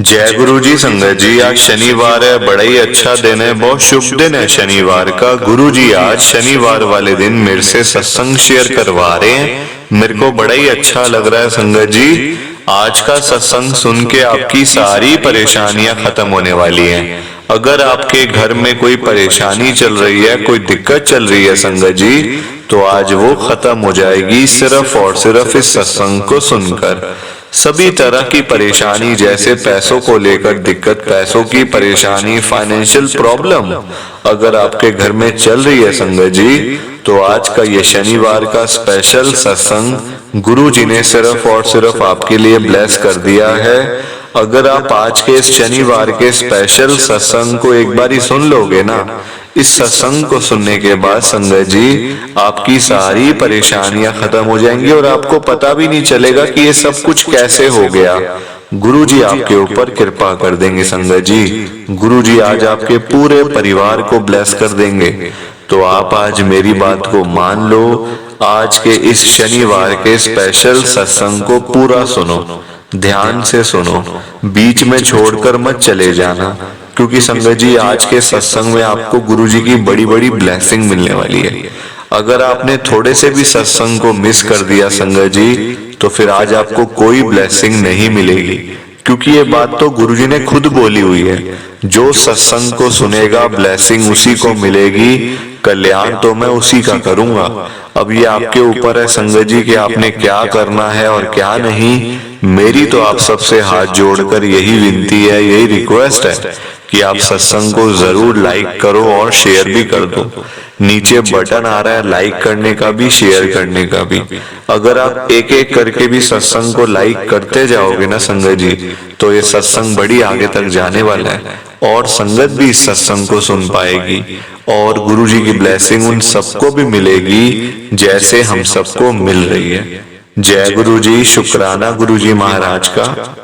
जय गुरु जी। संगत जी, आज शनिवार है, बड़ा ही अच्छा दिन है, बहुत शुभ दिन है शनिवार का। गुरु जी आज शनिवार वाले दिन मेरे से सत्संग शेयर करवा रहे हैं। मेरे को बड़ा ही अच्छा लग रहा है संगत जी। आज का सत्संग सुन के आपकी सारी परेशानियां खत्म होने वाली हैं। अगर आपके घर में कोई परेशानी चल रही है, कोई दिक्कत चल रही है संगत जी, तो आज वो खत्म हो जाएगी सिर्फ और सिर्फ इस सत्संग को सुनकर। सभी तरह की परेशानी, जैसे पैसों को लेकर दिक्कत, पैसों की परेशानी, फाइनेंशियल प्रॉब्लम अगर आपके घर में चल रही है संगत जी, तो आज का ये शनिवार का स्पेशल सत्संग गुरु जी ने सिर्फ और सिर्फ आपके लिए ब्लेस कर दिया है। अगर आप आज के इस शनिवार के स्पेशल सत्संग को एक बार ही सुन लोगे ना, इस सत्संग को सुनने के बाद संगत जी आपकी सारी परेशानियां खत्म हो जाएंगी और आपको पता भी नहीं चलेगा कि ये सब कुछ कैसे हो गया। गुरु जी आपके ऊपर कृपा कर देंगे संगत जी। गुरु जी आज आपके पूरे परिवार को ब्लेस कर देंगे। तो आप आज मेरी बात को मान लो, आज के इस शनिवार के स्पेशल सत्संग को पूरा सुनो, ध्यान से सुनो, बीच में छोड़कर मत चले जाना, क्योंकि संगत जी आज के सत्संग में आपको गुरु जी की बड़ी बड़ी ब्लेसिंग मिलने वाली है। अगर आपने थोड़े से भी सत्संग को मिस कर दिया संगत जी, तो फिर आज आपको कोई ब्लेसिंग नहीं मिलेगी, क्योंकि ये बात तो गुरु जी ने खुद बोली हुई है, जो सत्संग को सुनेगा ब्लेसिंग उसी को मिलेगी, कल्याण तो मैं उसी का करूंगा। अब ये आपके ऊपर है संगत जी कि आपने क्या करना है और क्या नहीं। मेरी तो आप सबसे हाथ जोड़कर यही विनती है, यही रिक्वेस्ट है कि आप सत्संग को जरूर लाइक करो और शेयर भी कर दो। नीचे बटन आ रहा है लाइक करने का भी, शेयर करने का भी। अगर आप एक एक करके भी सत्संग को लाइक करते जाओगे ना संगत जी, तो ये सत्संग बड़ी आगे तक जाने वाला है और संगत भी इस सत्संग को सुन पाएगी और गुरु जी की ब्लेसिंग उन सबको भी मिलेगी जैसे हम सबको मिल रही है। जय गुरु जी। शुक्राना गुरु जी महाराज का।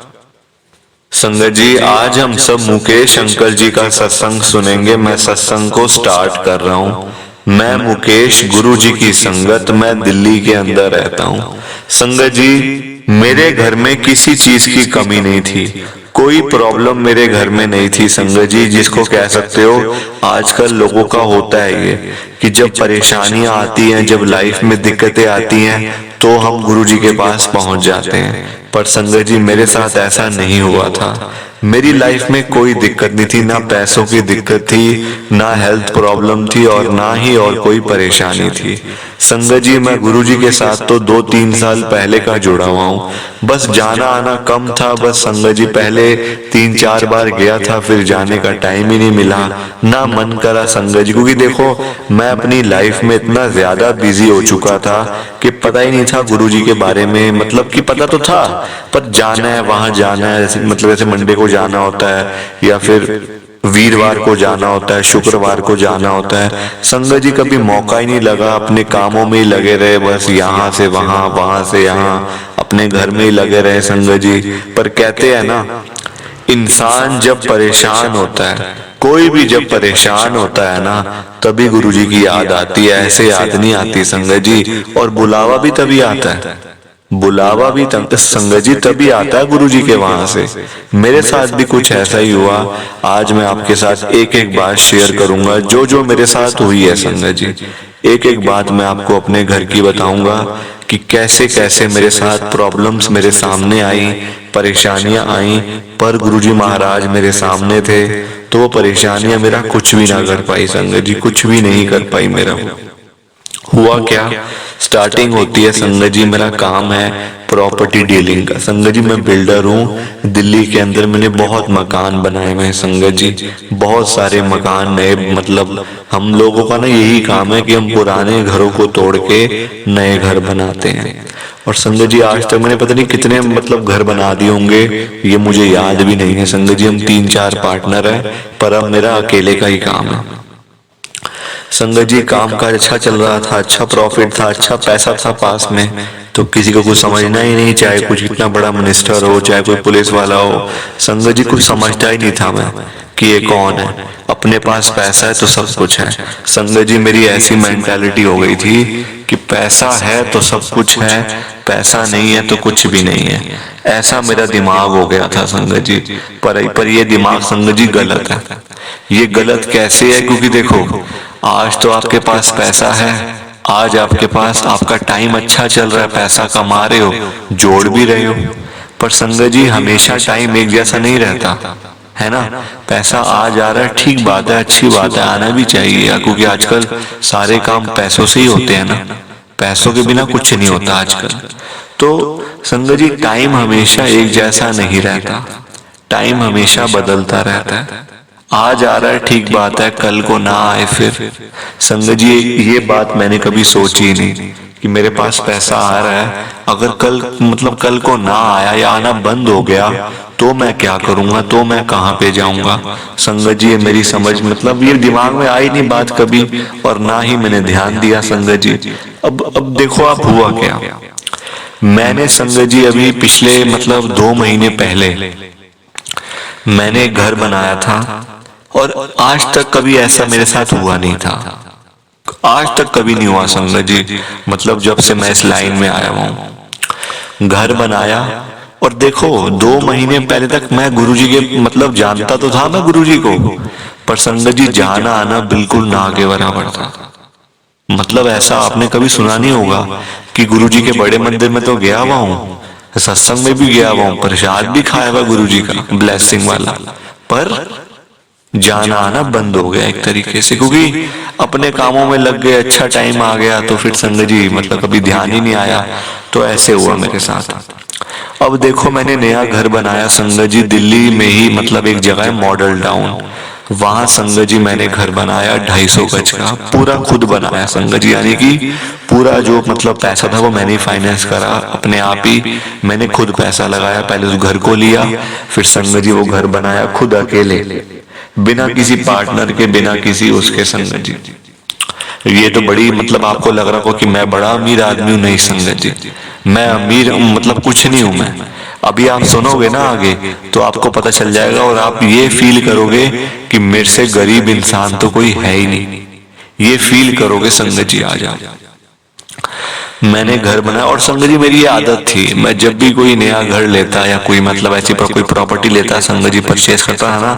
संगत जी आज हम सब मुकेश अंकल जी का सत्संग सुनेंगे। मैं सत्संग को स्टार्ट कर रहा हूँ। मैं मुकेश, गुरु जी की संगत, मैं दिल्ली के अंदर रहता हूँ। संगत जी मेरे घर में किसी चीज की कमी नहीं थी, कोई प्रॉब्लम मेरे घर में नहीं थी संगत जी, जिसको कह सकते हो आजकल लोगों का होता है ये कि जब परेशानियां आती हैं, जब लाइफ में दिक्कतें आती हैं, तो हम गुरु जी के पास पहुंच जाते हैं। पर संगत जी मेरे साथ ऐसा नहीं हुआ था। मेरी लाइफ में कोई दिक्कत नहीं थी, ना पैसों की दिक्कत थी, ना हेल्थ प्रॉब्लम थी और ना ही और कोई परेशानी थी। संगत जी मैं गुरु जी के साथ तो 2-3 साल पहले का जुड़ा हुआ हूँ। बस जाना आना कम था। बस संगत जी पहले 3-4 बार गया था, फिर जाने का टाइम ही नहीं मिला, ना मन करा संगत जी, क्योंकि देखो मैं अपनी लाइफ में इतना ज्यादा बिजी हो चुका था कि पता ही नहीं था गुरु जी के बारे में। मतलब कि पता तो था, पर जाना है, वहां जाना है, मतलब ऐसे मंडे को जाना होता है या फिर वीरवार को जाना होता है, शुक्रवार को जाना होता है। संगत जी कभी मौका ही नहीं लगा, अपने कामों में ही लगे रहे, बस यहाँ से वहां, वहां से यहाँ, अपने घर में ही लगे रहे संगत जी। पर कहते हैं ना, इंसान जब परेशान होता है, कोई भी जब परेशान होता है ना, तभी गुरु जी की याद आती है, ऐसे याद नहीं आती संगत जी। और बुलावा भी तभी आता है, बुलावा भी संगत जी तभी आता है गुरु जी के वहां से। मेरे साथ भी कुछ ऐसा ही हुआ। आज मैं आपके साथ एक एक बात शेयर करूंगा जो जो मेरे साथ हुई है संगत जी। एक एक बात मैं आपको अपने घर की बताऊंगा कि कैसे कैसे मेरे साथ प्रॉब्लम्स मेरे सामने आई, परेशानियां आई, पर गुरुजी महाराज मेरे सामने थे, तो वो परेशानियां मेरा कुछ भी ना कर पाई संगत जी, कुछ भी नहीं कर पाई। मेरा हुआ क्या, स्टार्टिंग होती है संगत जी, मेरा काम है प्रॉपर्टी डीलिंग का। संगत जी मैं बिल्डर हूँ, दिल्ली के अंदर मैंने बहुत मकान बनाए हुए हैं संगत जी, बहुत सारे मकान नए। मतलब हम लोगों का ना यही काम है कि हम पुराने घरों को तोड़ के नए घर बनाते हैं। और संगत जी आज तक मैंने पता नहीं कितने मतलब घर बना दिए होंगे, ये मुझे याद भी नहीं है संगत जी। हम 3-4 पार्टनर हैं, पर अब मेरा अकेले का ही काम है संगत जी। काम काज अच्छा चल रहा था, अच्छा प्रॉफिट था, अच्छा पैसा था पास में, तो किसी को कुछ समझना ही नहीं, चाहे कुछ कितना बड़ा मिनिस्टर हो, चाहे कोई पुलिस वाला हो, संगत जी कुछ समझता ही नहीं था मैं कि ये कौन है, अपने पास पैसा है तो सब कुछ है। संगत जी मेरी ऐसी मेंटालिटी हो गई थी कि पैसा है तो सब कुछ है, पैसा नहीं है तो कुछ भी नहीं है, ऐसा मेरा दिमाग हो गया था संगत जी। पर ये दिमाग संगत जी गलत है। ये गलत कैसे है? क्योंकि देखो आज तो आपके पास पैसा है, आज आपके पास आपका टाइम अच्छा चल रहा है, पैसा कमा रहे हो, जोड़ भी रहे हो, पर संगत जी हमेशा टाइम एक जैसा नहीं रहता है ना। पैसा आ जा रहा है, ठीक बात है, अच्छी बात है, आना भी चाहिए, क्योंकि आजकल सारे काम पैसों से ही होते हैं ना, पैसों के बिना कुछ नहीं होता आजकल। तो संगत जी टाइम हमेशा एक जैसा नहीं रहता, टाइम हमेशा बदलता रहता है। आज आ रहा है ठीक बात है, कल को ना आए फिर। संगत जी ये बात मैंने कभी सोची ही नहीं कि मेरे पास पैसा आ रहा है, अगर कल को ना आया या आना बंद हो गया तो मैं क्या करूंगा, तो मैं कहाँ पे जाऊंगा। संगत जी ये मेरी समझ ये दिमाग में आई नहीं बात कभी, और ना ही मैंने ध्यान दिया संगत जी। अब देखो आप हुआ क्या, मैंने संगत जी अभी पिछले 2 महीने पहले मैंने एक घर बनाया था, और आज तक कभी ऐसा मेरे साथ हुआ नहीं था, आज तक कभी नहीं हुआ संगत जी। जब से मैं इस लाइन में आया हूँ, घर बनाया, और देखो 2 महीने पहले तक मैं गुरुजी के जानता तो था मैं गुरुजी को, पर संगत जी जाना आना बिल्कुल ना के बराबर था। ऐसा आपने कभी सुना नहीं होगा कि गुरुजी के बड़े मंदिर में तो गया हुआ हूँ, सत्संग में भी गया हुआ हूँ, प्रसाद भी खाया हुआ गुरुजी का ब्लेसिंग वाला, पर जाना आना बंद हो गया एक तरीके से, क्योंकि अपने कामों में लग गए, अच्छा टाइम आ गया तो फिर संगत जी कभी ध्यान ही नहीं आया। तो ऐसे हुआ मेरे साथ। अब देखो मैंने नया घर बनाया संगत जी, दिल्ली में ही एक जगह है मॉडल टाउन, वहां संगत जी मैंने घर बनाया 250 गज का, पूरा खुद बनाया संगत जी, यानी कि पूरा जो पैसा था वो मैंने फाइनेंस करा अपने आप ही, मैंने खुद पैसा लगाया, पहले उस घर को लिया, फिर संगत जी वो घर बनाया खुद अकेले, बिना किसी पार्टनर के, बिना किसी उसके संगत जी। ये तो बड़ी आपको लग रहा हो कि मैं बड़ा अमीर आदमी हूं, नहीं संगत जी, मैं अमीर कुछ नहीं हूं मैं। अभी आप सुनोगे ना आगे तो आपको पता चल जाएगा, और आप ये फील करोगे कि मेरे से गरीब इंसान तो कोई है ही नहीं, ये फील करोगे संगत जी। आ जाओ, मैंने घर बनाया, और संगत जी मेरी ये आदत थी, मैं जब भी कोई नया घर लेता या कोई ऐसी कोई प्रॉपर्टी लेता संगत जी, परचेस करता है ना,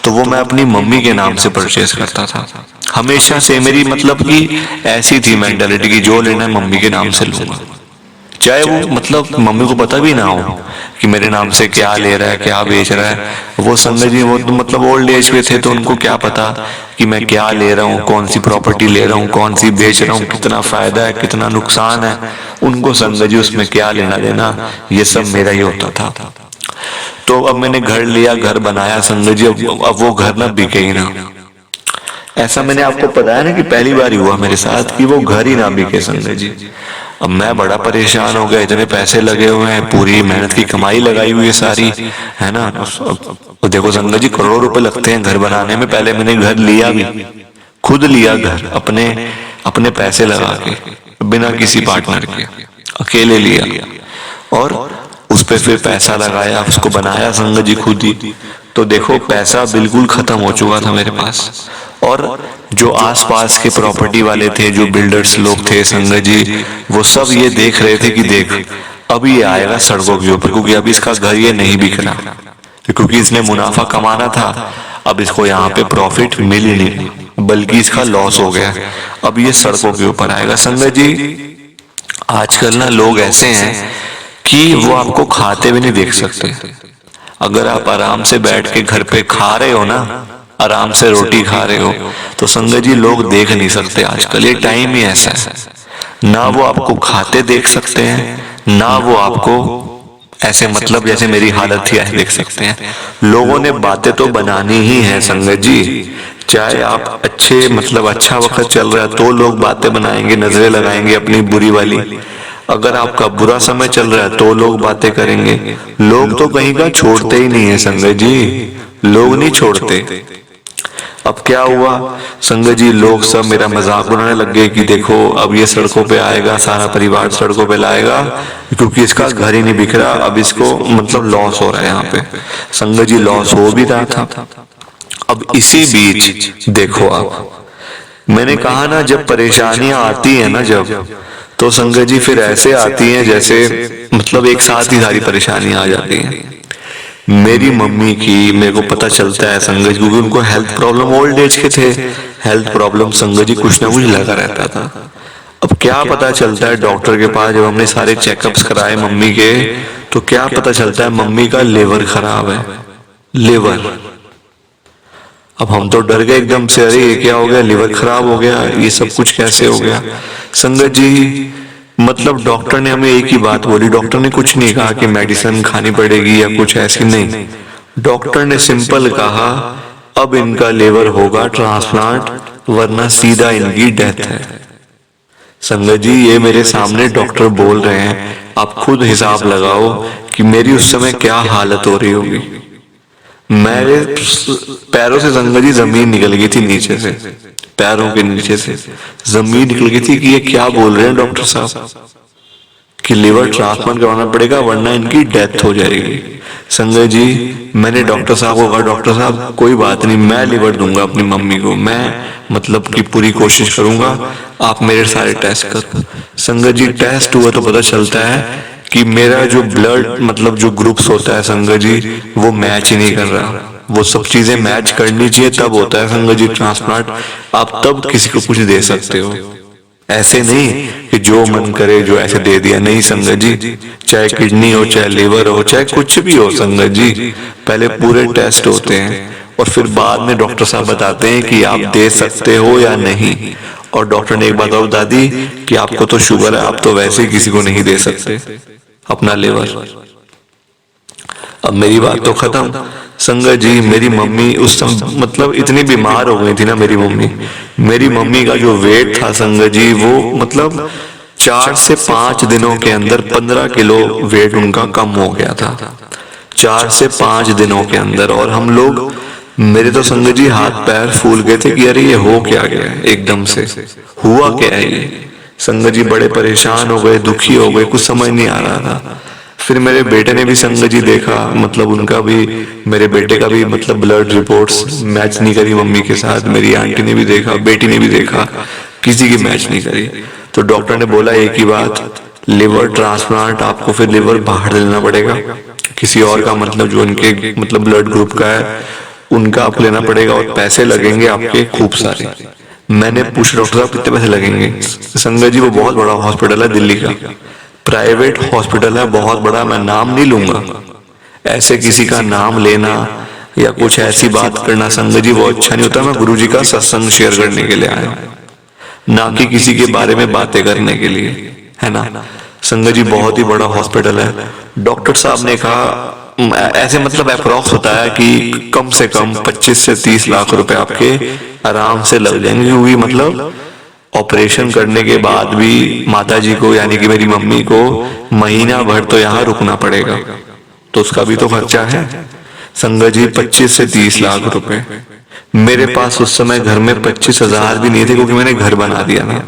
तो वो मैं अपनी मम्मी के नाम से परचेस करता था हमेशा से। मेरी की ऐसी थी मेंटालिटी की जो लेना है मम्मी के नाम से लूंगा, चाहे वो मम्मी को पता भी ना हो कि मेरे नाम से क्या ले रहा है, क्या बेच रहा है। वो संगत जी वो ओल्ड एज पे थे, तो उनको क्या पता कि मैं क्या ले रहा हूँ, कौन सी प्रॉपर्टी ले रहा हूँ, कौन सी बेच रहा हूँ, कितना फायदा है, कितना नुकसान है, उनको संगत जी उसमें क्या लेना देना, ये सब मेरा ही होता था। तो अब मैंने घर लिया, घर बनाया संगत जी, अब वो घर ना बिके ही ना। ऐसा मैंने आपको बताया ना कि पहली बार हुआ मेरे साथ कि वो घर ही ना बिके संगत जी। अब मैं बड़ा परेशान हो गया, इतने पैसे लगे हुए हैं, पूरी मेहनत की कमाई लगाई हुई है सारी, है ना। तो देखो संगत जी करोड़ों रुपए लगते हैं घर बनाने में। पहले मैंने घर लिया भी, खुद लिया घर, अपने पैसे लगा के, बिना किसी पार्टनर के, अकेले लिया, और उस पे फिर पैसा लगाया, उसको बनाया संगत जी खुद ही। तो देखो पैसा बिल्कुल खत्म हो चुका था मेरे पास, और जो आसपास के प्रॉपर्टी वाले थे, जो बिल्डर्स लोग थे संगत जी, वो सब ये देख रहे थे कि देख अब ये आएगा सड़कों के ऊपर, क्योंकि अब इसका घर ये नहीं बिक रहा, क्योंकि इसने मुनाफा कमाना था, अब इसको यहाँ पे प्रॉफिट मिल ही नहीं, बल्कि इसका लॉस हो गया, अब ये सड़कों के ऊपर आएगा। संगत जी आजकल ना लोग ऐसे हैं कि वो आपको खाते हुए नहीं देख सकते। अगर आप आराम से बैठ के घर पे खा रहे हो ना, आराम से रोटी खा रहे हो, तो संगत जी लोग देख नहीं सकते आजकल, ये टाइम ही ऐसा है। ना वो आपको खाते देख सकते हैं, ना वो आपको ऐसे जैसे मेरी हालत थी ऐसे देख सकते हैं। लोगों ने बातें तो बनानी ही है संगत जी, चाहे आप अच्छे अच्छा वक्त चल रहा है तो लोग बातें बनाएंगे, नजरें लगाएंगे अपनी बुरी वाली। अगर आपका बुरा समय चल रहा है तो लोग बातें करेंगे। लोग तो कहीं का छोड़ते ही नहीं है संगत जी, लोग नहीं छोड़ते। अब क्या हुआ संगत जी, लोग सब मेरा मजाक उड़ाने लग गए कि देखो अब ये सड़कों पे आएगा, सारा परिवार सड़कों पे लाएगा, क्योंकि इसका घर ही नहीं बिक रहा, अब इसको लॉस हो रहा है यहाँ पे। संगत जी लॉस हो भी रहा था। अब इसी बीच देखो आप, मैंने कहा ना जब परेशानियां आती है ना जब, तो संगत जी फिर ऐसे आती हैं जैसे मतलब एक साथ ही सारी परेशानियां आ जाती हैं। मेरी मम्मी की मेरे को पता चलता है संगत जी, क्योंकि उनको हेल्थ प्रॉब्लम ओल्ड एज के थे, हेल्थ प्रॉब्लम संगत जी कुछ ना कुछ लगा रहता था। अब क्या पता चलता है डॉक्टर के पास जब हमने सारे चेकअप्स कराए मम्मी के, तो क्या पता चलता है मम्मी का लिवर खराब है, लिवर। अब हम तो डर गए एकदम से, अरे ये क्या हो गया, लिवर खराब हो गया, ये सब कुछ कैसे हो गया। संगत जी मतलब डॉक्टर ने हमें एक ही बात बोली, डॉक्टर ने कुछ नहीं कहा कि मेडिसिन खानी पड़ेगी या कुछ ऐसी, नहीं। डॉक्टर ने सिंपल कहा अब इनका लिवर होगा ट्रांसप्लांट, वरना सीधा इनकी डेथ है। संगत जी ये मेरे सामने डॉक्टर बोल रहे हैं, आप खुद हिसाब लगाओ कि मेरी उस समय क्या हालत हो रही होगी। मेरे पैरों से संगत जी जमीन निकल गई थी, नीचे से, पैरों के नीचे से जमीन निकल गई थी कि ये क्या बोल रहे हैं डॉक्टर साहब कि लिवर ट्रांसप्लांट करवाना पड़ेगा वरना इनकी डेथ हो जाएगी। संगत जी मैंने डॉक्टर साहब को कहा, डॉक्टर साहब कोई बात नहीं, मैं लिवर दूंगा अपनी मम्मी को, मैं मतलब की पूरी कोशिश करूंगा, आप मेरे सारे टेस्ट कर। संगत जी टेस्ट हुआ तो पता चलता है कि मेरा जो ब्लड मतलब जो ग्रुप्स होता है संगत जी वो मैच ही नहीं कर रहा। वो सब चीजें मैच करनी चाहिए तब होता है संगत जी ट्रांसप्लांट, आप तब किसी को कुछ दे सकते हो, ऐसे नहीं कि जो मन करे जो ऐसे दे दिया, नहीं संगत जी। चाहे किडनी हो, चाहे लिवर हो, चाहे कुछ भी हो संगत जी, पहले पूरे टेस्ट होते हैं और फिर बाद में डॉक्टर साहब बताते हैं कि आप दे सकते हो या नहीं। और डॉक्टर ने एक बात और बता दी कि आपको तो शुगर है, आप तो वैसे ही किसी को नहीं दे सकते अपना लिवर। अब मेरी बात तो खत्म संगत जी। मेरी मम्मी उस समय मतलब इतनी बीमार हो गई थी ना मेरी मम्मी का जो वेट था संगत जी वो मतलब 4 से 5 दिनों के अंदर 15 किलो वेट उनका कम हो गया था, 4 से 5 दिनों के अंदर। और हम लोग, मेरे तो संगत जी हाथ पैर फूल गए थे कि अरे ये हो क्या गया, एकदम से हुआ क्या है ये। संगत जी बड़े परेशान हो गए, दुखी हो गए, कुछ समझ नहीं आ रहा था। फिर मेरे बेटे ने भी संगत जी देखा, मतलब उनका भी, मेरे बेटे का भी मतलब ब्लड रिपोर्ट्स मैच नहीं करी मम्मी के साथ। मेरी आंटी ने भी देखा, बेटी ने भी देखा, किसी की मैच नहीं करी। तो डॉक्टर ने बोला एक ही बात, लिवर ट्रांसप्लांट आपको फिर लिवर बाहर लेना पड़ेगा, किसी और का मतलब जो उनके मतलब ब्लड ग्रुप का है उनका आपको लेना पड़ेगा और पैसे लगेंगे आपके खूब सारे। मैंने पूछा डॉक्टर साहब कितने पैसे लगेंगे। संगत जी वो बहुत बड़ा हॉस्पिटल है दिल्ली का, प्राइवेट हॉस्पिटल है बहुत बड़ा, मैं नाम नहीं लूंगा, ऐसे किसी का नाम लेना या कुछ ऐसी बात करना संगत जी वो अच्छा नहीं होता। मैं गुरुजी का सत्संग शेयर करने के लिए आया, ना कि किसी के बारे में बातें करने के लिए, है ना। संगत जी बहुत ही बड़ा हॉस्पिटल है। डॉक्टर साहब ने कहा ऐसे मतलब अप्रॉक्स होता है कि कम से कम 25 से 30 लाख रुपए आपके आराम से लग जाएंगे, क्योंकि मतलब ऑपरेशन करने के बाद भी माताजी को यानी कि मेरी मम्मी को महीना भर तो यहाँ रुकना पड़ेगा, तो उसका भी तो खर्चा है। संगत जी 25 से 30 लाख रुपए। मेरे पास उस समय घर में 25,000 भी नहीं थे, क्योंकि मैंने घर बना दिया ना।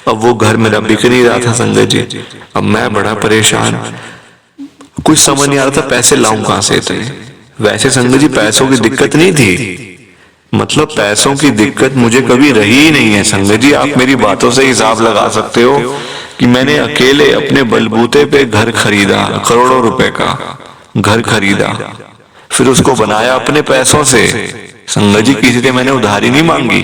अब वो घर मेरा बिक नहीं रहा था संगत जी, अब मैं बड़ा परेशान, कुछ समझ नहीं आ रहा था पैसे लाऊं कहां से इतने। वैसे संगत जी पैसों की दिक्कत नहीं थी, मतलब पैसों की दिक्कत मुझे कभी रही ही नहीं है संगत जी। आप मेरी बातों से हिसाब लगा सकते हो कि मैंने अकेले अपने बलबूते पे घर खरीदा, करोड़ों रुपए का घर खरीदा, फिर उसको बनाया अपने पैसों से। संगत जी किसी से मैंने उधारी नहीं मांगी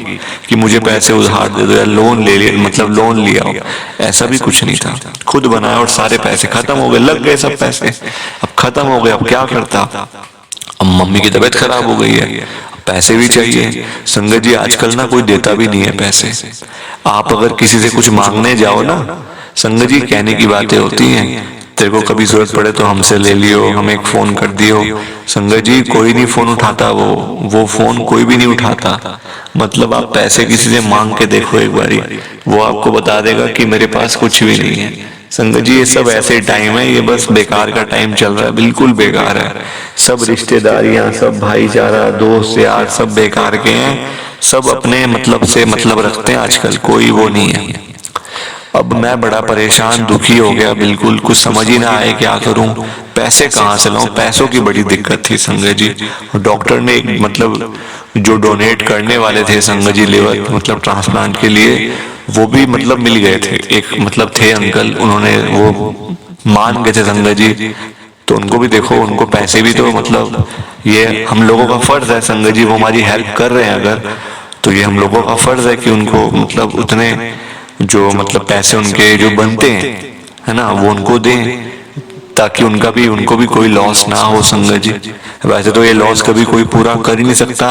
कि मुझे पैसे उधार दे दो या लोन ले लिया, मतलब लोन लिया हो, ऐसा भी कुछ नहीं था। खुद बनाया और सारे पैसे खत्म हो गए, लग गए सब पैसे, अब खत्म हो गए, अब क्या करता। अब मम्मी की तबीयत खराब हो गई है, पैसे भी चाहिए। संगत जी आजकल ना कोई देता भी नहीं है पैसे। आप अगर किसी से कुछ मांगने जाओ ना संगत जी, कहने की बातें होती हैं, तेरे को कभी जरूरत पड़े तो हमसे ले लियो, हमें एक फोन कर दियो। संगत जी कोई नहीं फोन उठाता, वो फोन कोई भी नहीं उठाता। मतलब आप पैसे किसी से मांग के देखो एक बारी, वो आपको बता देगा कि मेरे पास कुछ भी नहीं है। संगत जी ये सब ऐसे टाइम है, ये बस बेकार का टाइम चल रहा है, बिल्कुल बेकार है। सब रिश्तेदारियां, सब भाईचारा, दोस्त यार सब बेकार के हैं, सब अपने मतलब से मतलब रखते हैं आजकल, कोई वो नहीं है। अब मैं बड़ा परेशान दुखी हो गया, बिल्कुल कुछ समझ ही ना आए क्या करूं, पैसे कहाँ से लाऊं, पैसों की बड़ी दिक्कत थी संगत जी। और डॉक्टर ने एक मतलब जो डोनेट करने वाले थे संगत जी लिवर मतलब ट्रांसप्लांट के लिए, वो भी मतलब मिल गए थे, एक मतलब थे अंकल, उन्होंने वो मान गए थे संगत जी। तो उनको भी देखो, उनको पैसे भी तो मतलब ये हम लोगों का फर्ज है संगत जी, वो हमारी हेल्प कर रहे हैं अगर, तो ये हम लोगों का फर्ज है कि उनको मतलब उतने जो मतलब पैसे उनके जो बनते हैं है ना वो उनको दें, ताकि उनको भी कोई लॉस ना हो संगत जी। वैसे तो ये लॉस कभी कोई पूरा कर ही नहीं सकता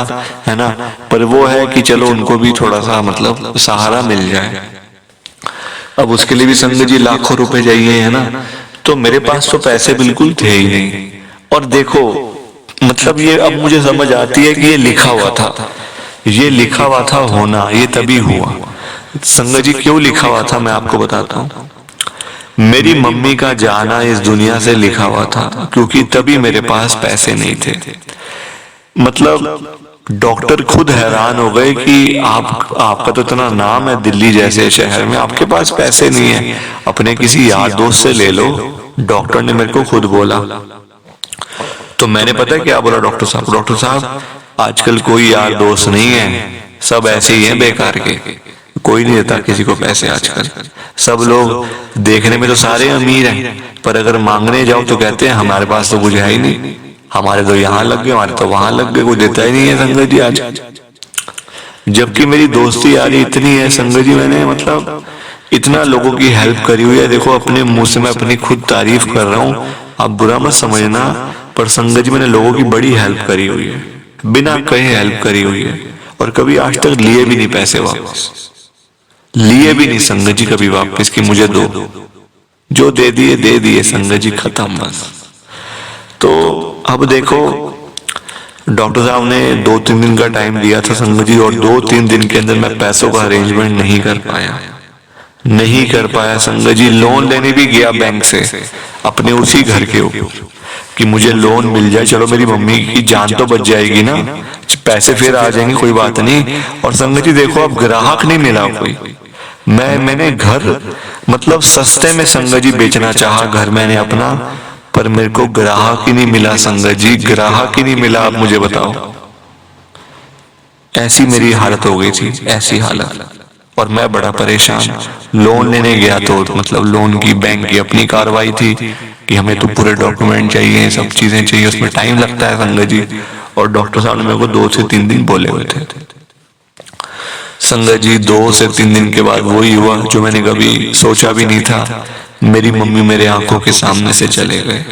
है ना, पर वो है कि चलो उनको भी थोड़ा सा मतलब सहारा मिल जाए। अब उसके लिए भी संगत जी लाखों रुपए चाहिए है ना, तो मेरे पास तो पैसे बिल्कुल थे ही नहीं। और देखो मतलब ये अब मुझे समझ आती है कि ये लिखा हुआ था, ये लिखा हुआ था होना, ये तभी हुआ संगत जी। क्यों लिखा हुआ था मैं आपको बताता हूँ। मेरी मम्मी का जाना इस दुनिया से लिखा हुआ था, क्योंकि तभी मेरे पास पैसे नहीं थे। मतलब डॉक्टर खुद हैरान हो गए कि आपका तो इतना नाम है दिल्ली जैसे शहर में, आपके पास पैसे नहीं है, अपने किसी यार दोस्त से ले लो। डॉक्टर ने मेरे को खुद बोला। तो मैंने पता क्या बोला डॉक्टर साहब आजकल कोई यार दोस्त नहीं है, सब ऐसे ही हैं बेकार के, कोई नहीं देता किसी को पैसे आजकल। सब लोग देखने में तो सारे अमीर हैं, पर अगर मांगने जाओ तो कहते हैं हमारे पास तो कुछ है ही नहीं, हमारे तो यहाँ लग गए, हमारे तो वहां लग गए, कोई देता ही नहीं है संगत जी आज। जबकि मेरी दोस्ती यारी इतनी है संगत जी, मैंने मतलब इतना लोगों की हेल्प करी हुई है। देखो अपने मुंह से मैं अपनी खुद तारीफ कर रहा हूँ, आप बुरा मत समझना, पर संगत जी मैंने लोगों की बड़ी हेल्प करी हुई है, बिना कहे हेल्प करी हुई है। और कभी आज तक लिए भी नहीं पैसे वापस, लिए भी नहीं संगत जी कभी वापस कि मुझे दो, जो दे दिए संगत जी, खत्म बस। तो अब देखो डॉक्टर साहब ने 2-3 दिन का टाइम दिया था संगत जी, और 2-3 दिन के अंदर मैं पैसों का अरेंजमेंट नहीं कर पाया संगत जी। लोन लेने भी गया बैंक से अपने उसी घर के ऊपर कि मुझे लोन मिल जाए, चलो मेरी मम्मी की जान तो बच जाएगी ना, पैसे फिर आ जाएंगे कोई बात नहीं। और संगत जी देखो अब ग्राहक नहीं मिला कोई, मैंने घर मतलब सस्ते में संगत जी बेचना चाहा घर मैंने अपना, पर मेरे को ग्राहक ही नहीं मिला संगत जी, ग्राहक ही नहीं मिला। आप मुझे बताओ, ऐसी मेरी हालत हो गई थी, ऐसी हालत। और मैं बड़ा परेशान, लोन लेने गया तो मतलब लोन की बैंक की अपनी कार्रवाई थी कि हमें तो पूरे डॉक्यूमेंट चाहिए, सब चीजें चाहिए, उसमें टाइम लगता है संगत जी। और डॉक्टर साहब ने मेरे को 2 से 3 दिन बोले हुए थे संगत जी। 2 से 3 दिन के बाद वही हुआ जो मैंने कभी सोचा भी नहीं था। मेरी मम्मी मेरे आंखों के सामने से चले गए,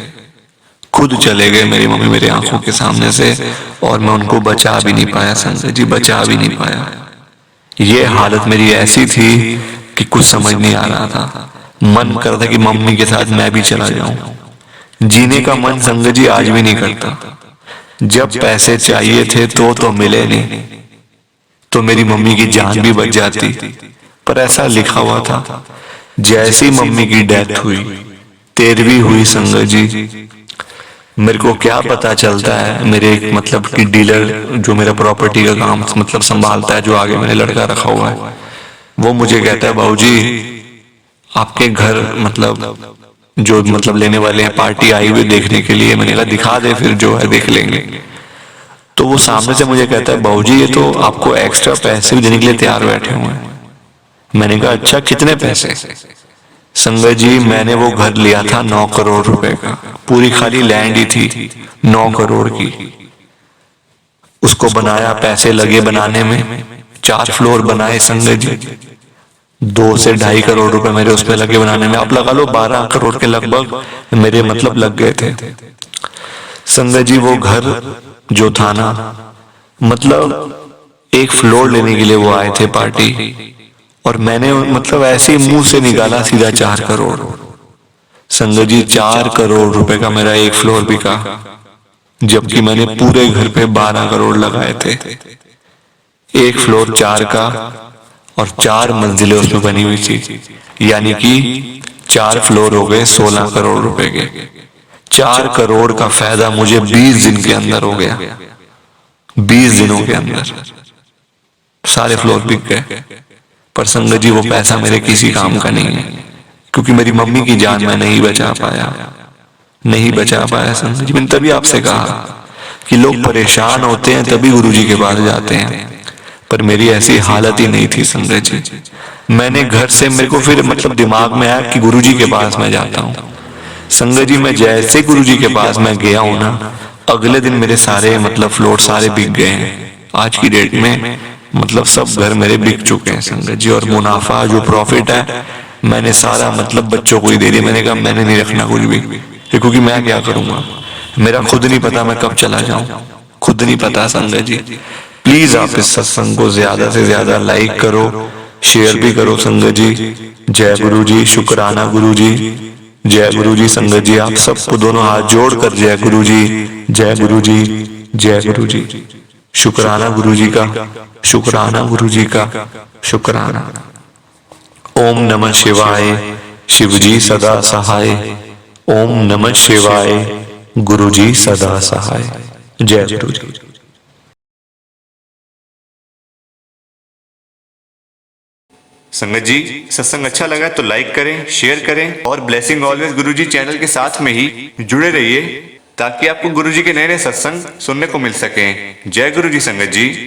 खुद चले गए मेरी मम्मी मेरे आंखों के सामने से, और मैं उनको बचा भी नहीं पाया संगत जी, बचा भी नहीं पाया। ये हालत मेरी ऐसी थी कि कुछ समझ नहीं आ रहा था, मन कर रहा था कि मम्मी के साथ मैं भी चला जाऊं। जीने का मन संगत जी आज भी नहीं करता। जब पैसे चाहिए थे तो मिले नहीं, तो मेरी मम्मी की जान भी बच जाती, पर ऐसा लिखा हुआ था। जैसी मम्मी की डेथ हुई 13वीं हुई संगत जी, मेरे को क्या पता चलता है, मेरे एक मतलब कि डीलर जो मेरा प्रॉपर्टी का काम मतलब संभालता है, जो आगे मैंने लड़का रखा हुआ है, वो मुझे कहता है बाबूजी आपके घर मतलब जो मतलब लेने वाले हैं पार्टी आई हुई देखने के लिए। मैंने कहा दिखा दे फिर जो है देख लेंगे। तो वो सामने से मुझे कहता है बाबूजी ये तो आपको एक्स्ट्रा पैसे भी देने के लिए तैयार बैठे हुए हैं। मैंने कहा अच्छा कितने पैसे? संगत जी मैंने वो घर लिया था 9 करोड़ रुपए का, पूरी खाली लैंड ही थी 9 करोड़ की। उसको बनाया, पैसे लगे बनाने में, 4 फ्लोर बनाए संगत जी, 2 से 2.5 करोड़ रुपए मेरे उस पे लगे बनाने में। आप लगा लो 12 करोड़ के लगभग मेरे मतलब लग गए थे संगत जी। वो घर जो था ना मतलब 1 फ्लोर लेने के लिए वो आए थे पार्टी, और मैंने मतलब ऐसे ही मुंह से निकाला सीधा 4 करोड़। संगत जी 4 करोड़ रुपए का मेरा 1 फ्लोर बिका, जबकि मैंने पूरे घर पे 12 करोड़ लगाए थे। 1 फ्लोर 4 का, और 4 मंजिलें उसमें बनी हुई थी, यानी कि 4 फ्लोर हो गए 16 करोड़ रुपए के। 4 करोड़ का फायदा मुझे 20 दिन के अंदर हो गया, 20 दिनों के अंदर सारे फ्लोर बिक गए। पर संगत जी वो पैसा मेरे किसी काम का नहीं है, क्योंकि मेरी मम्मी की जान मैं नहीं बचा पाया संगत जी। मैंने तभी आपसे कहा कि लोग परेशान होते हैं तभी गुरुजी के पास जाते हैं, पर मेरी ऐसी हालत ही नहीं थी संगत जी। मैंने घर से, मेरे को फिर मतलब दिमाग में आया कि गुरुजी के पास मैं जाता हूँ। संगत जी मैं जैसे गुरुजी के पास मैं गया हूँ ना, अगले दिन मेरे सारे मतलब फ्लोट सारे बिक गए हैं। आज की डेट में मतलब सब घर मेरे बिक चुके हैं संगत जी, और मुनाफा जो प्रॉफिट है मैंने सारा मतलब बच्चों को ही दे दिया। मैंने कहा मैंने नहीं रखना कुछ भी, क्योंकि मैं क्या करूंगा, मेरा खुद नहीं पता मैं कब चला जाऊं, खुद नहीं पता संगत जी। प्लीज आप इस सत्संग को ज्यादा से ज्यादा लाइक करो, शेयर भी करो संगत जी। जय गुरु जी, शुक्राना गुरु जी, जय गुरु जी। संगत जी आप सबको दोनों हाथ जोड़कर जय गुरु जी, जय गुरु जी, जय गुरु जी। शुक्राना गुरु जी का, शुक्राना गुरु जी का, शुक्राना। ओम नमः शिवाय, शिव जी सदा सहाय। ओम नमः शिवाय, गुरु जी सदा सहाय। जय गुरु जी। संगत जी सत्संग अच्छा लगा तो लाइक करें, शेयर करें और ब्लेसिंग ऑलवेज गुरुजी चैनल के साथ में ही जुड़े रहिए, ताकि आपको गुरुजी के नए नए सत्संग सुनने को मिल सकें। जय गुरु जी संगत जी।